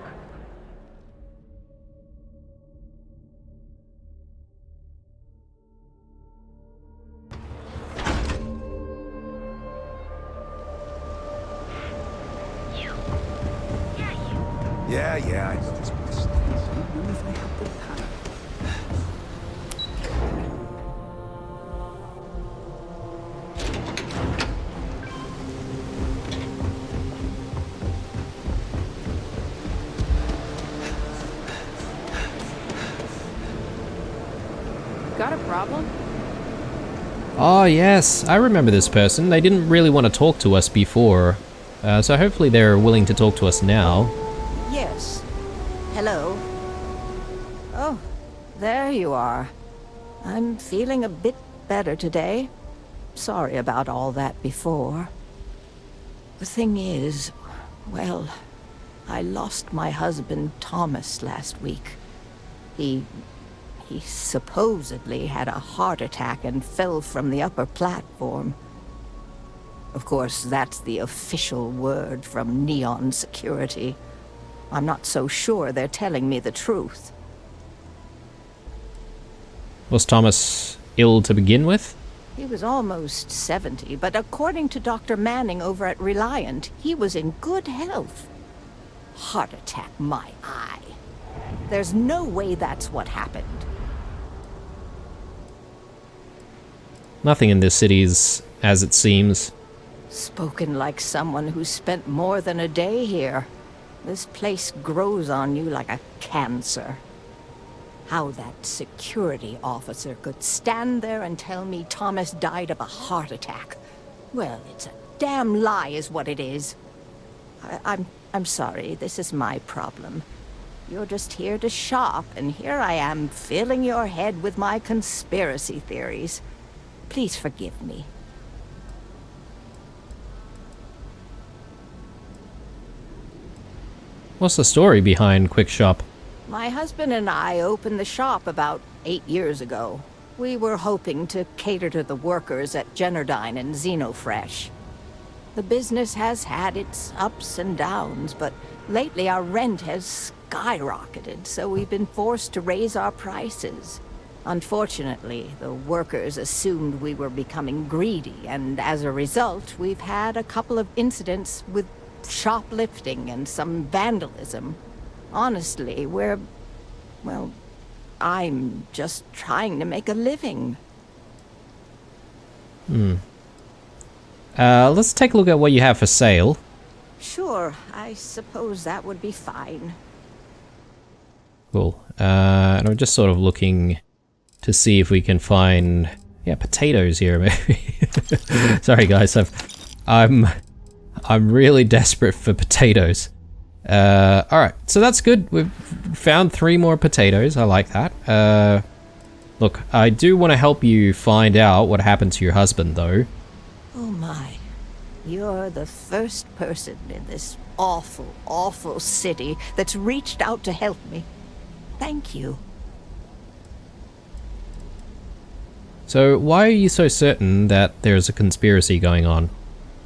Yeah, I know this Got a problem? Oh yes, I remember this person. They didn't really want to talk to us before, so hopefully they're willing to talk to us now. Yes. Hello. Oh, there you are. I'm feeling a bit better today. Sorry about all that before. The thing is, well, I lost my husband Thomas last week. He supposedly had a heart attack and fell from the upper platform. Of course, that's the official word from Neon Security. I'm not so sure they're telling me the truth. Was Thomas ill to begin with? He was almost 70, but according to Dr. Manning over at Reliant, he was in good health. Heart attack, my eye. There's no way that's what happened. Nothing in this city is as it seems. Spoken like someone who spent more than a day here. This place grows on you like a cancer. How that security officer could stand there and tell me Thomas died of a heart attack. Well, it's a damn lie is what it is. I'm sorry, this is my problem. You're just here to shop, and here I am filling your head with my conspiracy theories. Please forgive me. What's the story behind Quick Shop? My husband and I opened the shop about 8 years ago. We were hoping to cater to the workers at Generdyne and Xenofresh. The business has had its ups and downs, but lately our rent has skyrocketed, so we've been forced to raise our prices. Unfortunately, the workers assumed we were becoming greedy, and as a result, we've had a couple of incidents with shoplifting and some vandalism. Honestly, well, I'm just trying to make a living. Let's take a look at what you have for sale. Sure, I suppose that would be fine. Cool. And I'm just sort of looking to see if we can find, potatoes here maybe. Sorry guys, I'm really desperate for potatoes. Alright, so that's good. We've found 3 more potatoes. I like that. Look, I do want to help you find out what happened to your husband, though. Oh my. You're the first person in this awful, awful city that's reached out to help me. Thank you. So, why are you so certain that there's a conspiracy going on?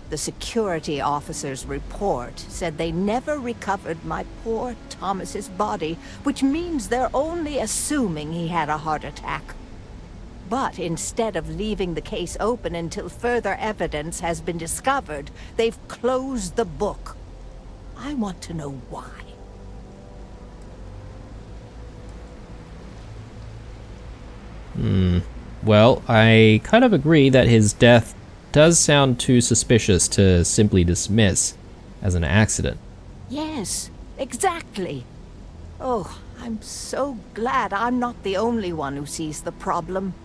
The security officer's report said they never recovered my poor Thomas's body, which means they're only assuming he had a heart attack. But instead of leaving the case open until further evidence has been discovered, they've closed the book. I want to know why. Well, I kind of agree that his death does sound too suspicious to simply dismiss as an accident. Yes, exactly. Oh, I'm so glad I'm not the only one who sees the problem.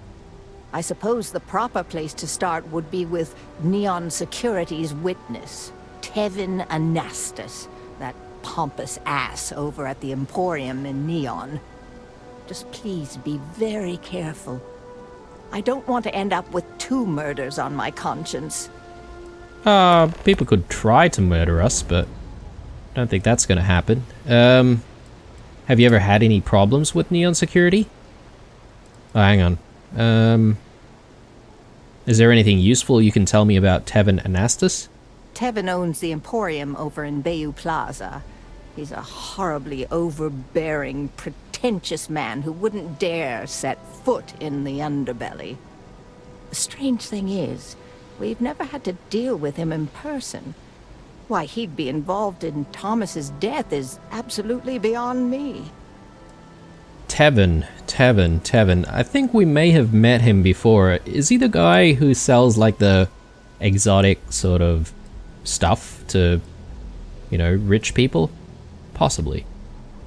I suppose the proper place to start would be with Neon Security's witness, Tevin Anastas, that pompous ass over at the Emporium in Neon. Just please be very careful. I don't want to end up with 2 murders on my conscience. People could try to murder us, but I don't think that's gonna happen. Have you ever had any problems with Neon Security? Oh, hang on. Is there anything useful you can tell me about Tevin Anastas? Tevin owns the Emporium over in Bayou Plaza. He's a horribly overbearing, pretentious man who wouldn't dare set foot in the underbelly. The strange thing is, we've never had to deal with him in person. Why he'd be involved in Thomas's death is absolutely beyond me. Tevin. I think we may have met him before. Is he the guy who sells like the exotic sort of stuff to, you know, rich people? Possibly.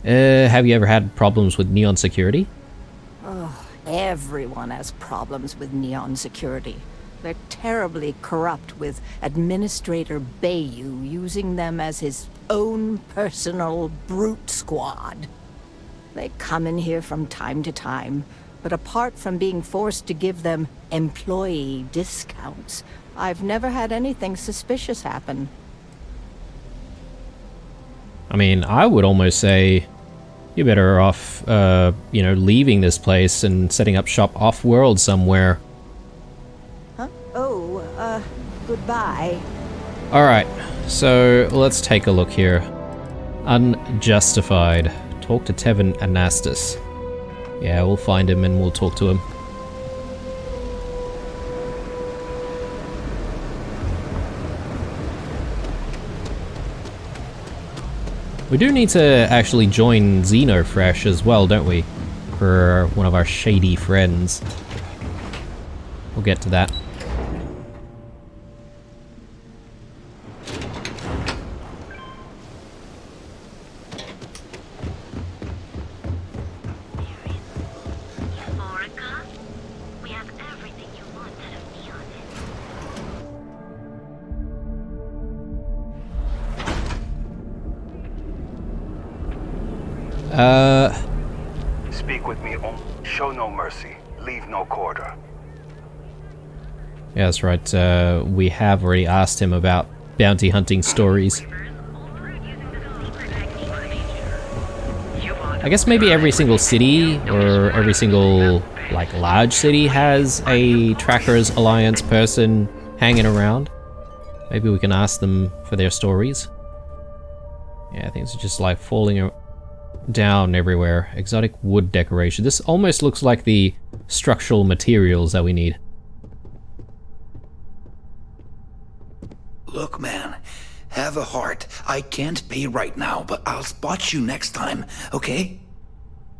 Have you ever had problems with Neon security? Oh, everyone has problems with Neon security. They're terribly corrupt, with Administrator Bayou using them as his own personal brute squad. They come in here from time to time, but apart from being forced to give them employee discounts, I've never had anything suspicious happen. I mean, I would almost say you're better off, you know, leaving this place and setting up shop off-world somewhere. Huh? Oh, goodbye. Alright, so let's take a look here. Unjustified. Talk to Tevin Anastas. Yeah, we'll find him and we'll talk to him. We do need to actually join Xenofresh as well, don't we? For one of our shady friends. We'll get to that. Speak with me. Show no mercy. Leave no quarter. Yeah, that's right. We have already asked him about bounty hunting stories. I guess maybe every single city or every single like large city has a Trackers Alliance person hanging around. Maybe we can ask them for their stories. Yeah, things are just like falling down everywhere. Exotic wood decoration. This almost looks like the structural materials that we need. Look, man, have a heart. I can't pay right now, but I'll spot you next time, okay?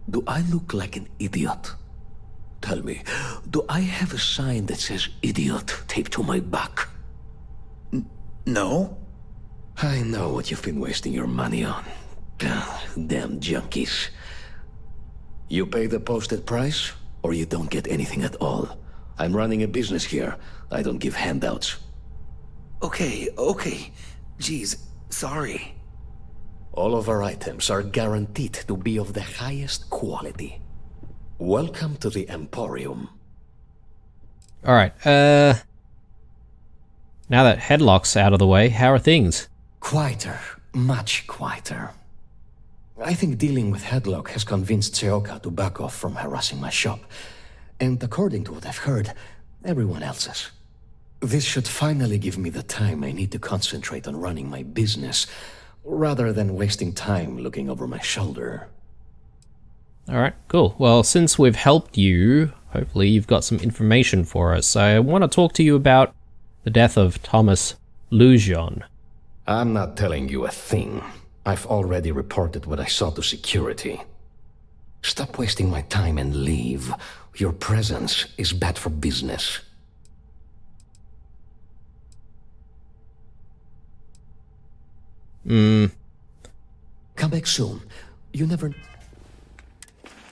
Do I look like an idiot? Tell me, do I have a sign that says idiot taped to my back? No? I know what you've been wasting your money on. Damn junkies. You pay the posted price, or you don't get anything at all. I'm running a business here. I don't give handouts. Okay. Jeez, sorry. All of our items are guaranteed to be of the highest quality. Welcome to the Emporium. Alright, now that Headlock's out of the way, how are things? Quieter. Much quieter. I think dealing with Headlock has convinced Seoka to back off from harassing my shop. And according to what I've heard, everyone else's. This should finally give me the time I need to concentrate on running my business, rather than wasting time looking over my shoulder. Alright, cool. Well, since we've helped you, hopefully you've got some information for us. I want to talk to you about the death of Thomas Lujon. I'm not telling you a thing. I've already reported what I saw to security. Stop wasting my time and leave. Your presence is bad for business. Come back soon. You never...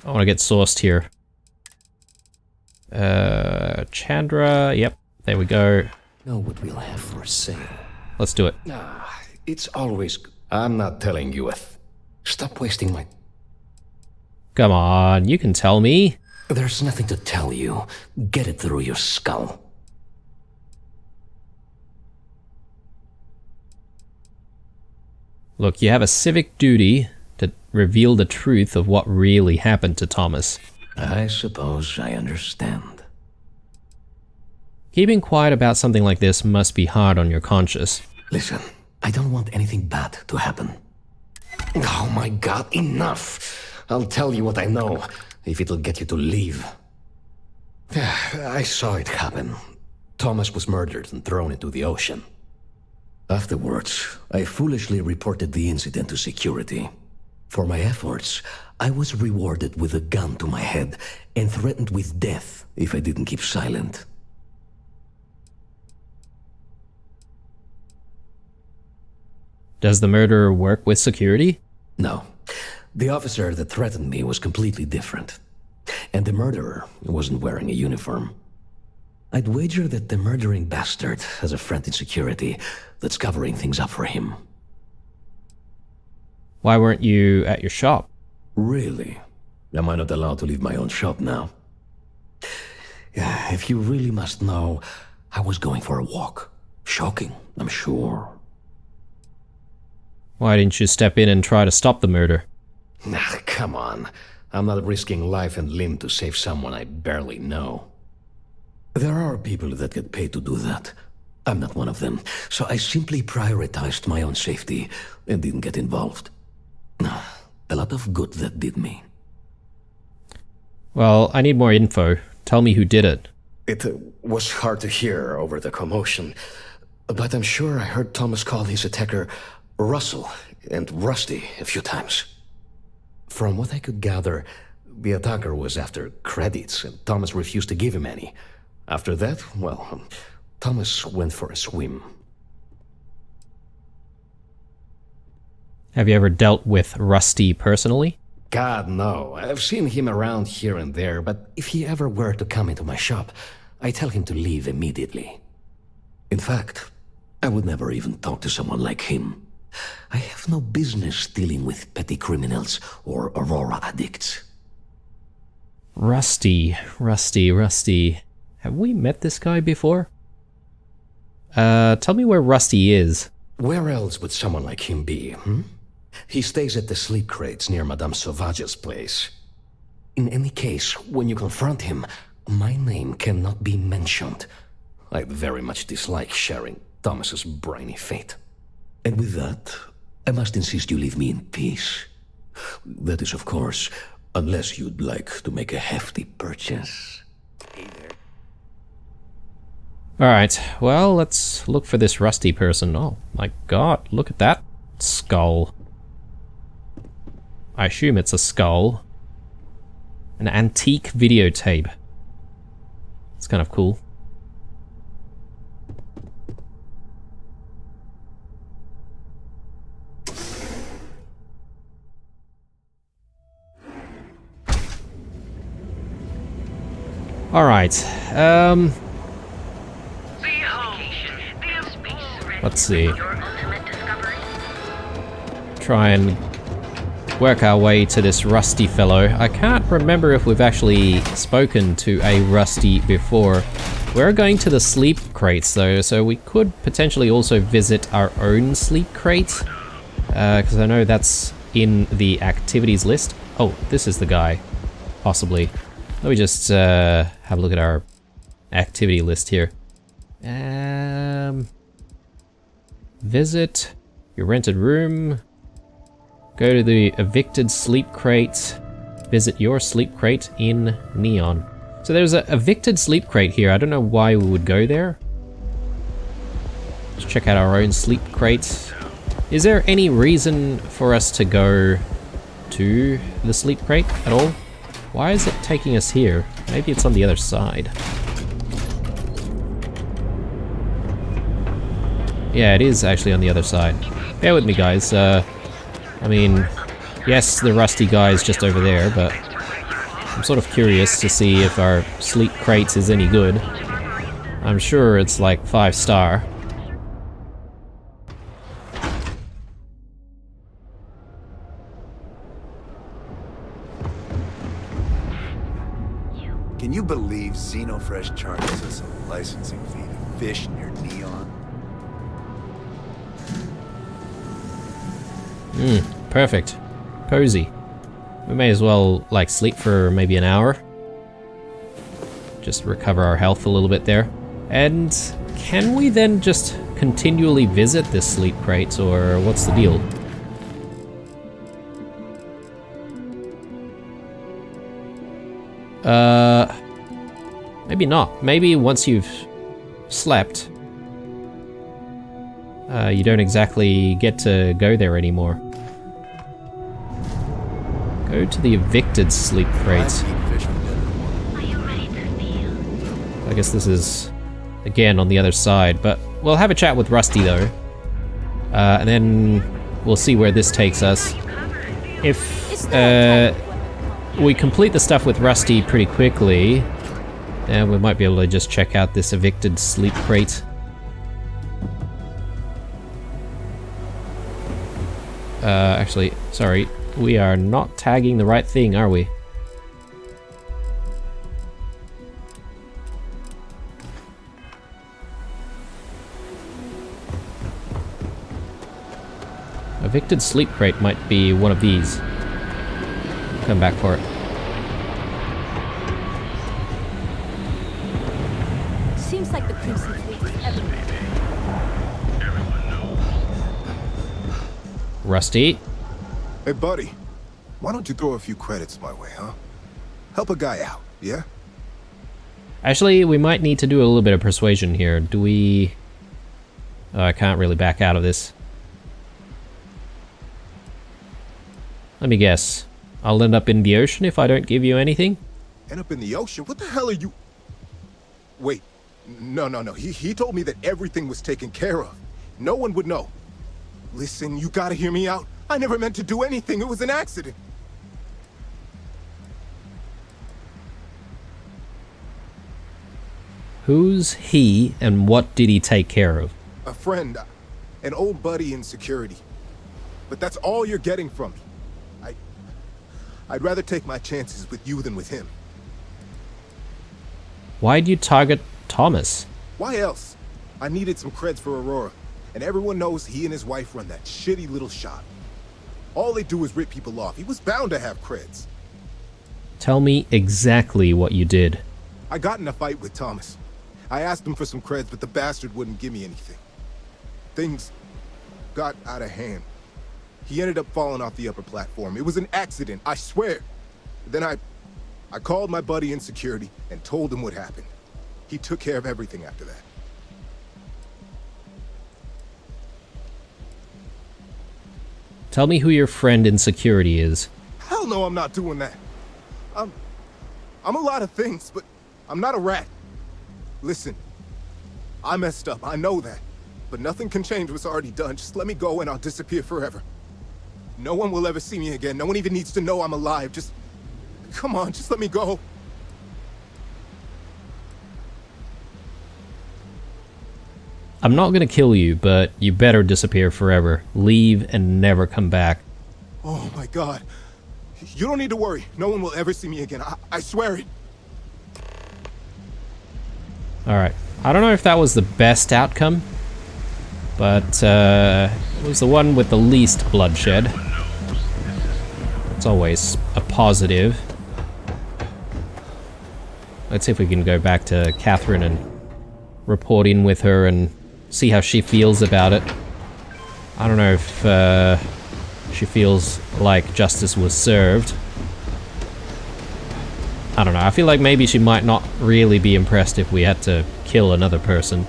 I want to get sourced here. Chandra, yep, there we go. Know what we'll have for sale. Let's do it. It's always... I'm not telling you a Stop wasting my... Come on, you can tell me. There's nothing to tell you. Get it through your skull. Look, you have a civic duty to reveal the truth of what really happened to Thomas. I suppose I understand. Keeping quiet about something like this must be hard on your conscience. Listen, I don't want anything bad to happen. Oh my god, enough! I'll tell you what I know, if it'll get you to leave. I saw it happen. Thomas was murdered and thrown into the ocean. Afterwards, I foolishly reported the incident to security. For my efforts, I was rewarded with a gun to my head and threatened with death if I didn't keep silent. Does the murderer work with security? No. The officer that threatened me was completely different. And the murderer wasn't wearing a uniform. I'd wager that the murdering bastard has a friend in security that's covering things up for him. Why weren't you at your shop? Really? Am I not allowed to leave my own shop now? Yeah, if you really must know, I was going for a walk. Shocking, I'm sure. Why didn't you step in and try to stop the murder? Nah, come on. I'm not risking life and limb to save someone I barely know. There are people that get paid to do that. I'm not one of them, so I simply prioritized my own safety and didn't get involved. A lot of good that did me. Well, I need more info. Tell me who did it. It was hard to hear over the commotion, but I'm sure I heard Thomas call his attacker Russell and Rusty a few times. From what I could gather, the attacker was after credits, and Thomas refused to give him any. After that, well, Thomas went for a swim. Have you ever dealt with Rusty personally? God, no. I've seen him around here and there, but if he ever were to come into my shop, I tell him to leave immediately. In fact, I would never even talk to someone like him. I have no business dealing with petty criminals or Aurora addicts. Rusty. Have we met this guy before? Tell me where Rusty is. Where else would someone like him be, He stays at the sleep crates near Madame Sauvage's place. In any case, when you confront him, my name cannot be mentioned. I very much dislike sharing Thomas's briny fate. And with that, I must insist you leave me in peace. That is, of course, unless you'd like to make a hefty purchase. Alright, well, let's look for this Rusty person. Oh my god, look at that skull. I assume it's a skull. An antique videotape. It's kind of cool. Alright, let's see. Try and work our way to this Rusty fellow. I can't remember if we've actually spoken to a Rusty before. We're going to the sleep crates though, so we could potentially also visit our own sleep crate. Because I know that's in the activities list. Oh, this is the guy. Possibly. Let me just have a look at our activity list here. Visit your rented room. Go to the evicted sleep crate. Visit your sleep crate in Neon. So there's a evicted sleep crate here. I don't know why we would go there. Let's check out our own sleep crate. Is there any reason for us to go to the sleep crate at all? Why is it taking us here? Maybe it's on the other side. Yeah, it is actually on the other side. Bear with me, guys. I mean, yes, the Rusty guy is just over there, but I'm sort of curious to see if our sleep crates is any good. I'm sure it's like 5-star. Can you believe Xenofresh charges us a licensing fee to fish near Neon? Perfect. Cozy. We may as well, like, sleep for maybe an hour. Just recover our health a little bit there. And can we then just continually visit this sleep crate, or what's the deal? Maybe not. Maybe once you've slept, you don't exactly get to go there anymore. Go Go to the evicted sleep crate. I guess this is, again, on the other side, but we'll have a chat with Rusty, though. And then we'll see where this takes us. If we complete the stuff with Rusty pretty quickly, then we might be able to just check out this evicted sleep crate. Actually, sorry, we are not tagging the right thing, are we? Evicted sleep crate might be one of these. Come back for it. Seems like the Crimson Fleet is everywhere. Rusty? Hey, buddy. Why don't you throw a few credits my way, huh? Help a guy out, yeah? Actually, we might need to do a little bit of persuasion here. Do we... Oh, I can't really back out of this. Let me guess. I'll end up in the ocean if I don't give you anything? End up in the ocean? What the hell are you... Wait. No. He told me that everything was taken care of. No one would know. Listen, you gotta hear me out. I never meant to do anything. It was an accident. Who's he and what did he take care of? A friend. An old buddy in security. But that's all you're getting from me. I'd rather take my chances with you than with him. Why'd you target Thomas? Why else? I needed some creds for Aurora, and everyone knows he and his wife run that shitty little shop. All they do is rip people off. He was bound to have creds. Tell me exactly what you did. I got in a fight with Thomas. I asked him for some creds, but the bastard wouldn't give me anything. Things got out of hand. He ended up falling off the upper platform. It was an accident, I swear. Then I called my buddy in security and told him what happened. He took care of everything after that. Tell me who your friend in security is. Hell no, I'm not doing that. I'm a lot of things, but I'm not a rat. Listen, I messed up, I know that. But nothing can change what's already done. Just let me go and I'll disappear forever. No one will ever see me again. No one even needs to know I'm alive. Just... come on, just let me go. I'm not gonna kill you, but you better disappear forever. Leave and never come back. Oh my god. You don't need to worry. No one will ever see me again. I swear it. Alright. I don't know if that was the best outcome, but it was the one with the least bloodshed. It's always a positive. Let's see if we can go back to Catherine and report in with her and see how she feels about it. I don't know if she feels like justice was served. I don't know, I feel like maybe she might not really be impressed if we had to kill another person.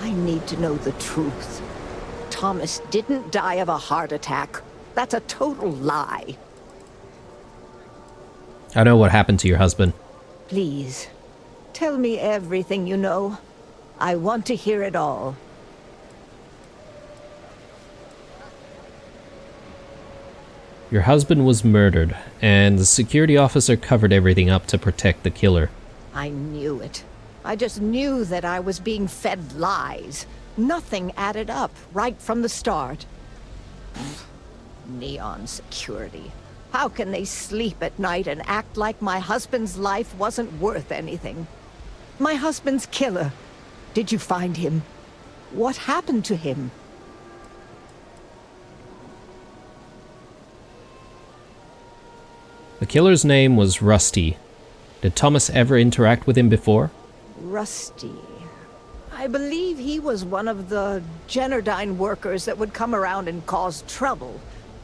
I need to know the truth. Thomas didn't die of a heart attack. That's a total lie. I know what happened to your husband. Please, tell me everything you know. I want to hear it all. Your husband was murdered, and the security officer covered everything up to protect the killer. I knew it. I just knew that I was being fed lies. Nothing added up right from the start. Neon security. How can they sleep at night and act like my husband's life wasn't worth anything? My husband's killer. Did you find him? What happened to him? The killer's name was Rusty. Did Thomas ever interact with him before? Rusty. I believe he was one of the Generdyne workers that would come around and cause trouble.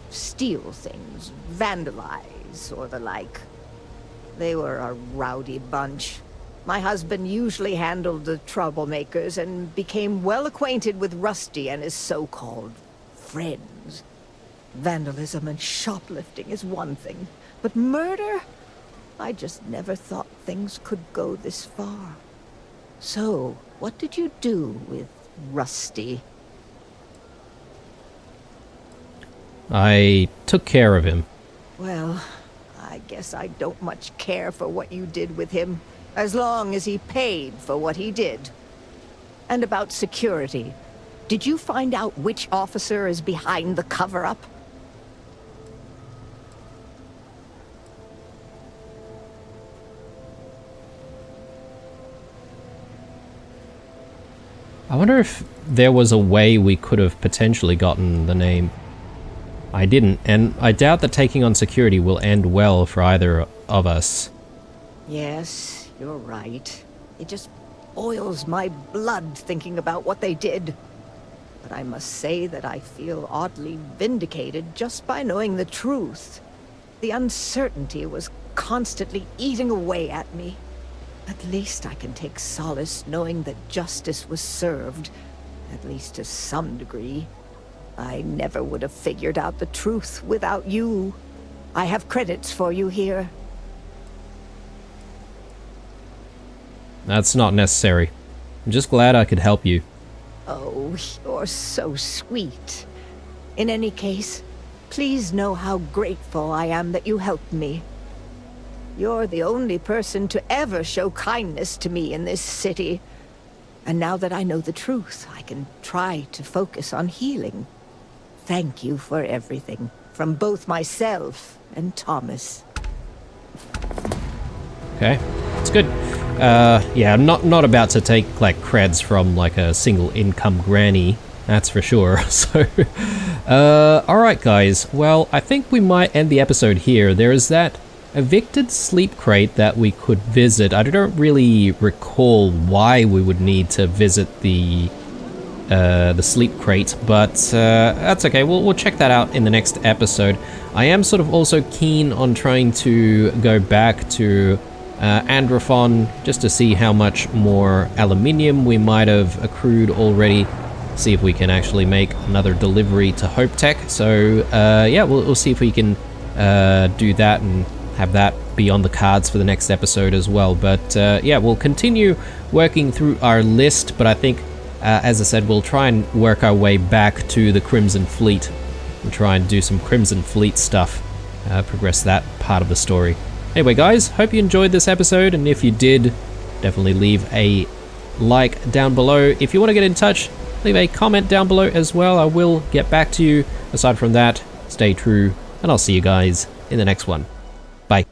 Steal things, vandalize, or the like. They were a rowdy bunch. My husband usually handled the troublemakers and became well acquainted with Rusty and his so-called friends. Vandalism and shoplifting is one thing, but murder? I just never thought things could go this far. So, what did you do with Rusty? I took care of him. Well, I guess I don't much care for what you did with him, as long as he paid for what he did. And about security, did you find out which officer is behind the cover-up? I wonder if there was a way we could have potentially gotten the name. I didn't, and I doubt that taking on security will end well for either of us. Yes, you're right. It just boils my blood thinking about what they did. But I must say that I feel oddly vindicated just by knowing the truth. The uncertainty was constantly eating away at me. At least I can take solace knowing that justice was served, at least to some degree. I never would have figured out the truth without you. I have credits for you here. That's not necessary. I'm just glad I could help you. Oh, you're so sweet. In any case, please know how grateful I am that you helped me. You're the only person to ever show kindness to me in this city. And now that I know the truth, I can try to focus on healing. Thank you for everything, from both myself and Thomas. Okay, it's good. Yeah, I'm not about to take, like, creds from, like, a single income granny, that's for sure. So, alright guys, well, I think we might end the episode here. There is that evicted sleep crate that we could visit. I don't really recall why we would need to visit the sleep crate, but that's okay. We'll check that out in the next episode. I am sort of also keen on trying to go back to Androphon just to see how much more aluminium we might have accrued already. See if we can actually make another delivery to Hope Tech. So yeah, we'll see if we can do that and have that be on the cards for the next episode as well. But yeah, we'll continue working through our list, but I think as I said, we'll try and work our way back to the Crimson Fleet and try and do some Crimson Fleet stuff, progress that part of the story. Anyway guys, hope you enjoyed this episode, and if you did, definitely leave a like down below. If you want to get in touch, leave a comment down below as well. I will get back to you. Aside from that, stay true, and I'll see you guys in the next one. Bye.